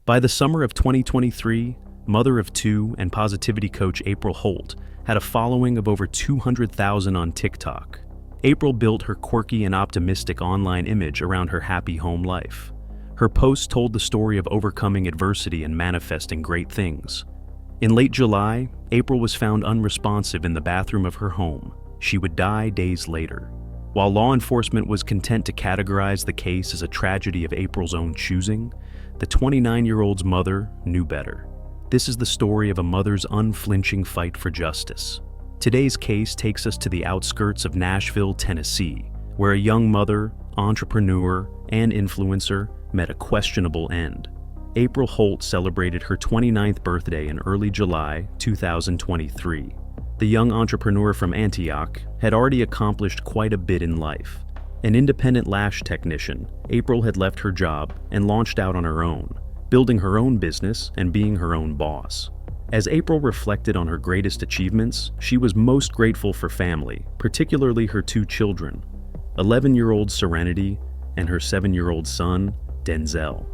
By the summer of 2023, mother of two and positivity coach April Holt had a following of over 200,000 on TikTok. April built her quirky and optimistic online image around her happy home life. Her posts told the story of overcoming adversity and manifesting great things. In late July, April was found unresponsive in the bathroom of her home. She would die days later. While law enforcement was content to categorize the case as a tragedy of April's own choosing, the 29-year-old's mother knew better. This is the story of a mother's unflinching fight for justice. Today's case takes us to the outskirts of Nashville, Tennessee, where a young mother, entrepreneur, and influencer met a questionable end. April Holt celebrated her 29th birthday in early July 2023. The young entrepreneur from Antioch had already accomplished quite a bit in life. An independent lash technician, April had left her job and launched out on her own, building her own business and being her own boss. As April reflected on her greatest achievements, she was most grateful for family, particularly her two children, 11-year-old Serenity and her 7-year-old son, Denzel.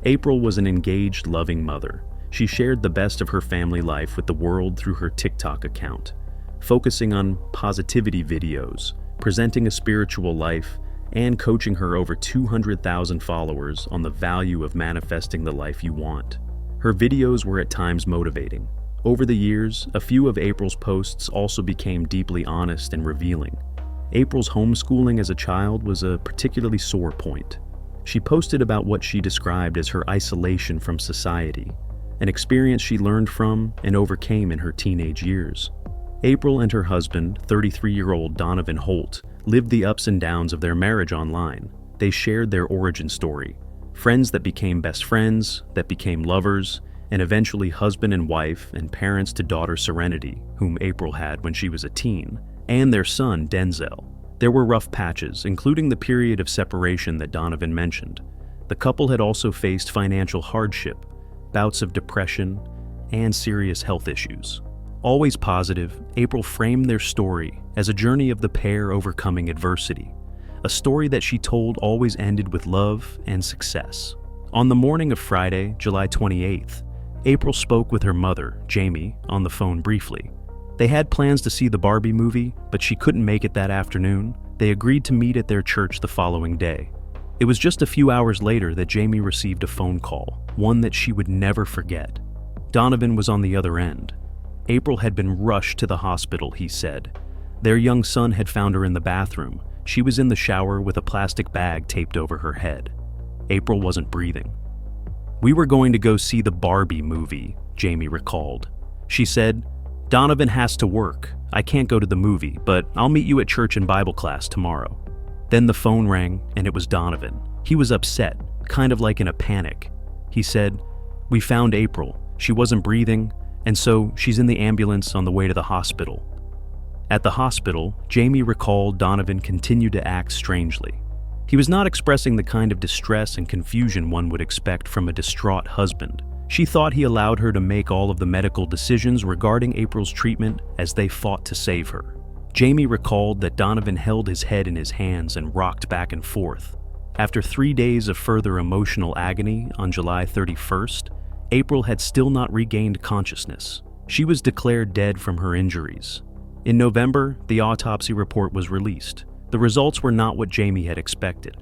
April was an engaged, loving mother. She shared the best of her family life with the world through her TikTok account, focusing on positivity videos, presenting a spiritual life, and coaching her over 200,000 followers on the value of manifesting the life you want. Her videos were at times motivating. Over the years, a few of April's posts also became deeply honest and revealing. April's homeschooling as a child was a particularly sore point. She posted about what she described as her isolation from society, an experience she learned from and overcame in her teenage years. April and her husband, 33-year-old Donovan Holt, lived the ups and downs of their marriage online. They shared their origin story, friends that became best friends, that became lovers, and eventually husband and wife and parents to daughter Serenity, whom April had when she was a teen, and their son Denzel. There were rough patches, including the period of separation that Donovan mentioned. The couple had also faced financial hardship, bouts of depression, and serious health issues. Always positive, April framed their story as a journey of the pair overcoming adversity, a story that she told always ended with love and success. On the morning of Friday, July 28th, April spoke with her mother, Jamie, on the phone briefly. They had plans to see the Barbie movie, but she couldn't make it that afternoon. They agreed to meet at their church the following day. It was just a few hours later that Jamie received a phone call, one that she would never forget. Donovan was on the other end. April had been rushed to the hospital, he said. Their young son had found her in the bathroom. She was in the shower with a plastic bag taped over her head. April wasn't breathing. "We were going to go see the Barbie movie," Jamie recalled. She said, "Donovan has to work. I can't go to the movie, but I'll meet you at church and Bible class tomorrow." Then the phone rang, and it was Donovan. He was upset, kind of like in a panic. He said, "We found April. She wasn't breathing, and so she's in the ambulance on the way to the hospital." At the hospital, Jamie recalled Donovan continued to act strangely. He was not expressing the kind of distress and confusion one would expect from a distraught husband. She thought he allowed her to make all of the medical decisions regarding April's treatment as they fought to save her. Jamie recalled that Donovan held his head in his hands and rocked back and forth. After 3 days of further emotional agony on July 31st, April had still not regained consciousness. She was declared dead from her injuries. In November, the autopsy report was released. The results were not what Jamie had expected.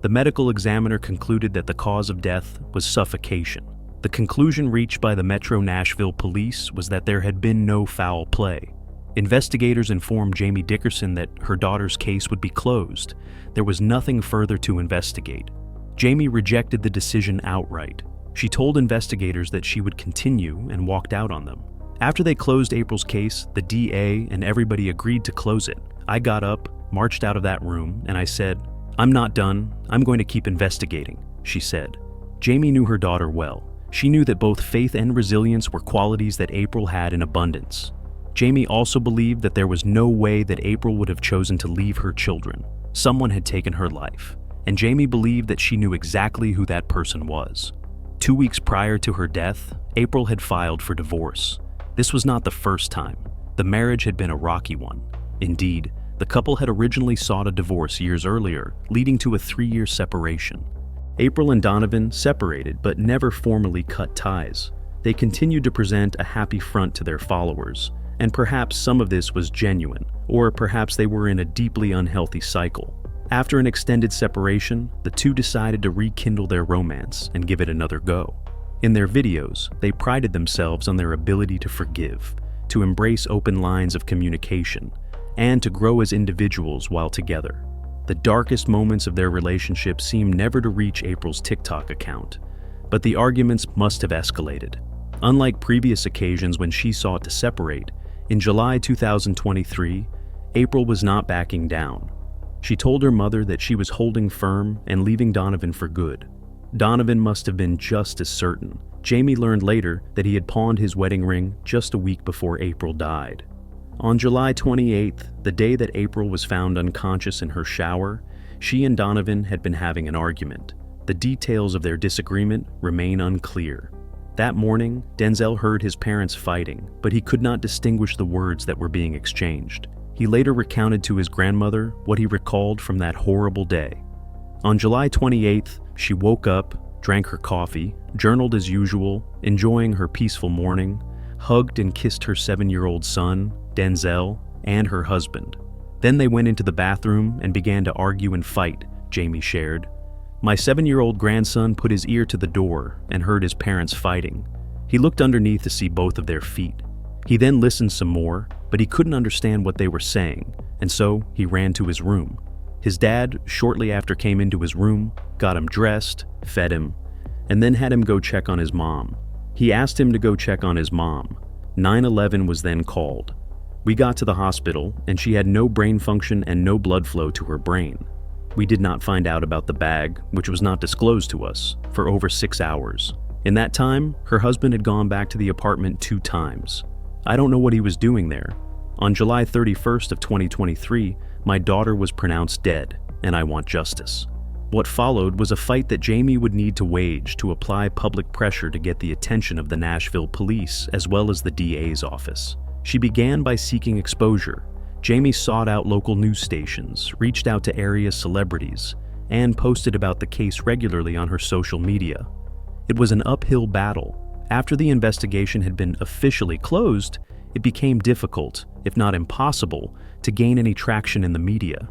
The medical examiner concluded that the cause of death was suffocation. The conclusion reached by the Metro Nashville police was that there had been no foul play. Investigators informed Jamie Dickerson that her daughter's case would be closed. There was nothing further to investigate. Jamie rejected the decision outright. She told investigators that she would continue and walked out on them. After they closed April's case, the DA and everybody agreed to close it. I got up, marched out of that room, and I said, "I'm not done. I'm going to keep investigating," she said. Jamie knew her daughter well. She knew that both faith and resilience were qualities that April had in abundance. Jamie also believed that there was no way that April would have chosen to leave her children. Someone had taken her life, and Jamie believed that she knew exactly who that person was. 2 weeks prior to her death, April had filed for divorce. This was not the first time. The marriage had been a rocky one. Indeed, the couple had originally sought a divorce years earlier, leading to a 3-year separation. April and Donovan separated but never formally cut ties. They continued to present a happy front to their followers, and perhaps some of this was genuine, or perhaps they were in a deeply unhealthy cycle. After an extended separation, the two decided to rekindle their romance and give it another go. In their videos, they prided themselves on their ability to forgive, to embrace open lines of communication, and to grow as individuals while together. The darkest moments of their relationship seemed never to reach April's TikTok account, but the arguments must have escalated. Unlike previous occasions when she sought to separate, in July 2023, April was not backing down. She told her mother that she was holding firm and leaving Donovan for good. Donovan must have been just as certain. Jamie learned later that he had pawned his wedding ring just a week before April died. On July 28th, the day that April was found unconscious in her shower, she and Donovan had been having an argument. The details of their disagreement remain unclear. That morning, Denzel heard his parents fighting, but he could not distinguish the words that were being exchanged. He later recounted to his grandmother what he recalled from that horrible day. On July 28th, she woke up, drank her coffee, journaled as usual, enjoying her peaceful morning, hugged and kissed her 7-year-old son, Denzel, and her husband. Then they went into the bathroom and began to argue and fight, Jamie shared. My 7-year-old grandson put his ear to the door and heard his parents fighting. He looked underneath to see both of their feet. He then listened some more, but he couldn't understand what they were saying, and so he ran to his room. His dad, shortly after, came into his room, got him dressed, fed him, and then had him go check on his mom. He asked him to go check on his mom. 911 was then called. We got to the hospital, and she had no brain function and no blood flow to her brain. We did not find out about the bag, which was not disclosed to us, for over 6 hours. In that time, her husband had gone back to the apartment 2 times. I don't know what he was doing there. On July 31st of 2023, my daughter was pronounced dead, and I want justice. What followed was a fight that Jamie would need to wage to apply public pressure to get the attention of the Nashville police as well as the DA's office. She began by seeking exposure. Jamie sought out local news stations, reached out to area celebrities, and posted about the case regularly on her social media. It was an uphill battle. After the investigation had been officially closed, it became difficult, if not impossible, to gain any traction in the media.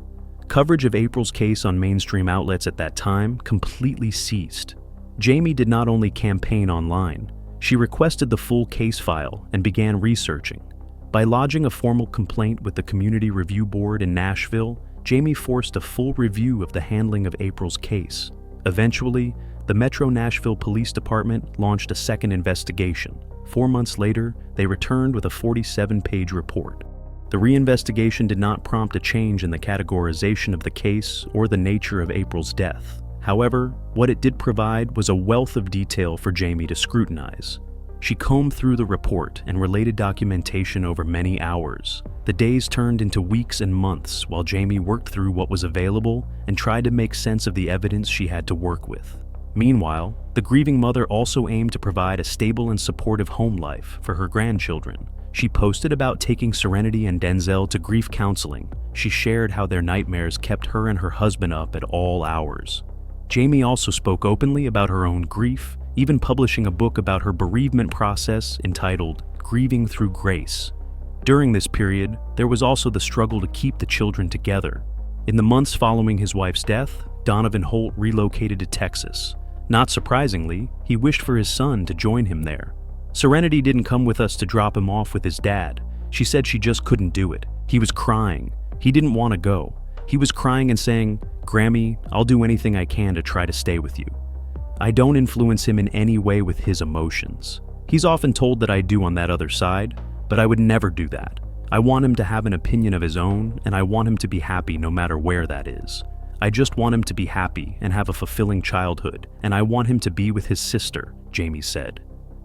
Coverage of April's case on mainstream outlets at that time completely ceased. Jamie did not only campaign online, she requested the full case file and began researching. By lodging a formal complaint with the Community Review Board in Nashville, Jamie forced a full review of the handling of April's case. Eventually, the Metro Nashville Police Department launched a second investigation. 4 months later, they returned with a 47-page report. The reinvestigation did not prompt a change in the categorization of the case or the nature of April's death. However, what it did provide was a wealth of detail for Jamie to scrutinize. She combed through the report and related documentation over many hours. The days turned into weeks and months while Jamie worked through what was available and tried to make sense of the evidence she had to work with. Meanwhile, the grieving mother also aimed to provide a stable and supportive home life for her grandchildren. She posted about taking Serenity and Denzel to grief counseling. She shared how their nightmares kept her and her husband up at all hours. Jamie also spoke openly about her own grief, even publishing a book about her bereavement process entitled Grieving Through Grace. During this period, there was also the struggle to keep the children together. In the months following his wife's death, Donovan Holt relocated to Texas. Not surprisingly, he wished for his son to join him there. Serenity didn't come with us to drop him off with his dad. She said she just couldn't do it. He was crying. He didn't want to go. He was crying and saying, "Grammy, I'll do anything I can to try to stay with you." I don't influence him in any way with his emotions. He's often told that I do on that other side, but I would never do that. I want him to have an opinion of his own, and I want him to be happy no matter where that is. I just want him to be happy and have a fulfilling childhood, and I want him to be with his sister, Jamie said.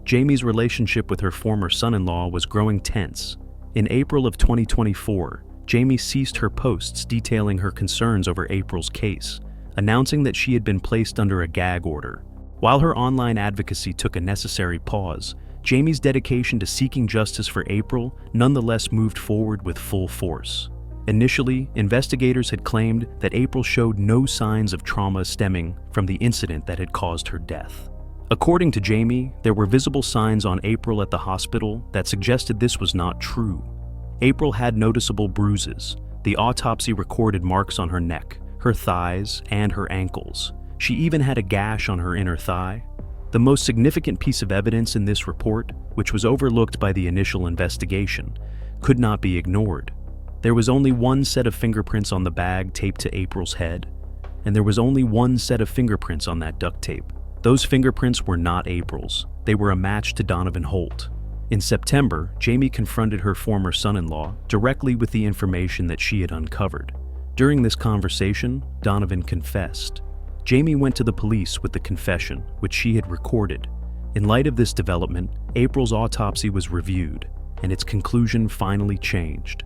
Jamie's relationship with her former son-in-law was growing tense. In April of 2024, Jamie ceased her posts detailing her concerns over April's case, announcing that she had been placed under a gag order. While her online advocacy took a necessary pause, Jamie's dedication to seeking justice for April nonetheless moved forward with full force. Initially, investigators had claimed that April showed no signs of trauma stemming from the incident that had caused her death. According to Jamie, there were visible signs on April at the hospital that suggested this was not true. April had noticeable bruises. The autopsy recorded marks on her neck, her thighs, and her ankles. She even had a gash on her inner thigh. The most significant piece of evidence in this report, which was overlooked by the initial investigation, could not be ignored. There was only one set of fingerprints on the bag taped to April's head, and there was only one set of fingerprints on that duct tape. Those fingerprints were not April's. They were a match to Donovan Holt. In September, Jamie confronted her former son-in-law directly with the information that she had uncovered. During this conversation, Donovan confessed. Jamie went to the police with the confession, which she had recorded. In light of this development, April's autopsy was reviewed, and its conclusion finally changed.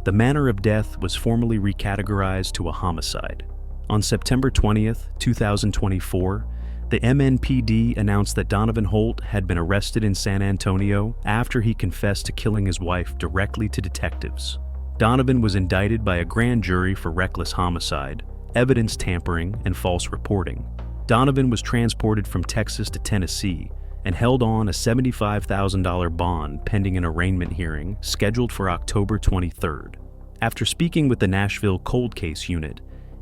The manner of death was formally recategorized to a homicide. On September 20th, 2024, the MNPD announced that Donovan Holt had been arrested in San Antonio after he confessed to killing his wife directly to detectives. Donovan was indicted by a grand jury for reckless homicide, evidence tampering, and false reporting. Donovan was transported from Texas to Tennessee and held on a $75,000 bond pending an arraignment hearing scheduled for October 23rd. After speaking with the Nashville cold case unit,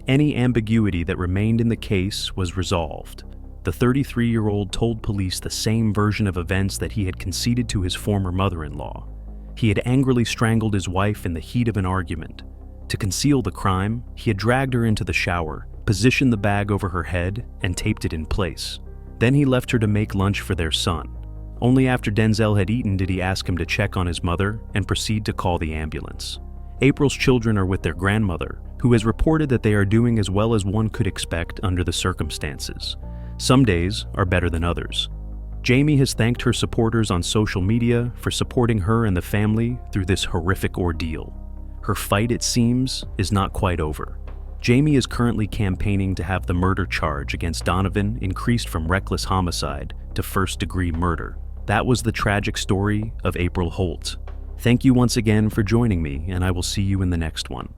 any ambiguity that remained in the case was resolved. The 33-year-old told police the same version of events that he had conceded to his former mother-in-law. He had angrily strangled his wife in the heat of an argument. To conceal the crime, he had dragged her into the shower, positioned the bag over her head, and taped it in place. Then he left her to make lunch for their son. Only after Denzel had eaten did he ask him to check on his mother and proceed to call the ambulance. April's children are with their grandmother, who has reported that they are doing as well as one could expect under the circumstances. Some days are better than others. Jamie has thanked her supporters on social media for supporting her and the family through this horrific ordeal. Her fight, it seems, is not quite over. Jamie is currently campaigning to have the murder charge against Donovan increased from reckless homicide to first-degree murder. That was the tragic story of April Holt. Thank you once again for joining me, and I will see you in the next one.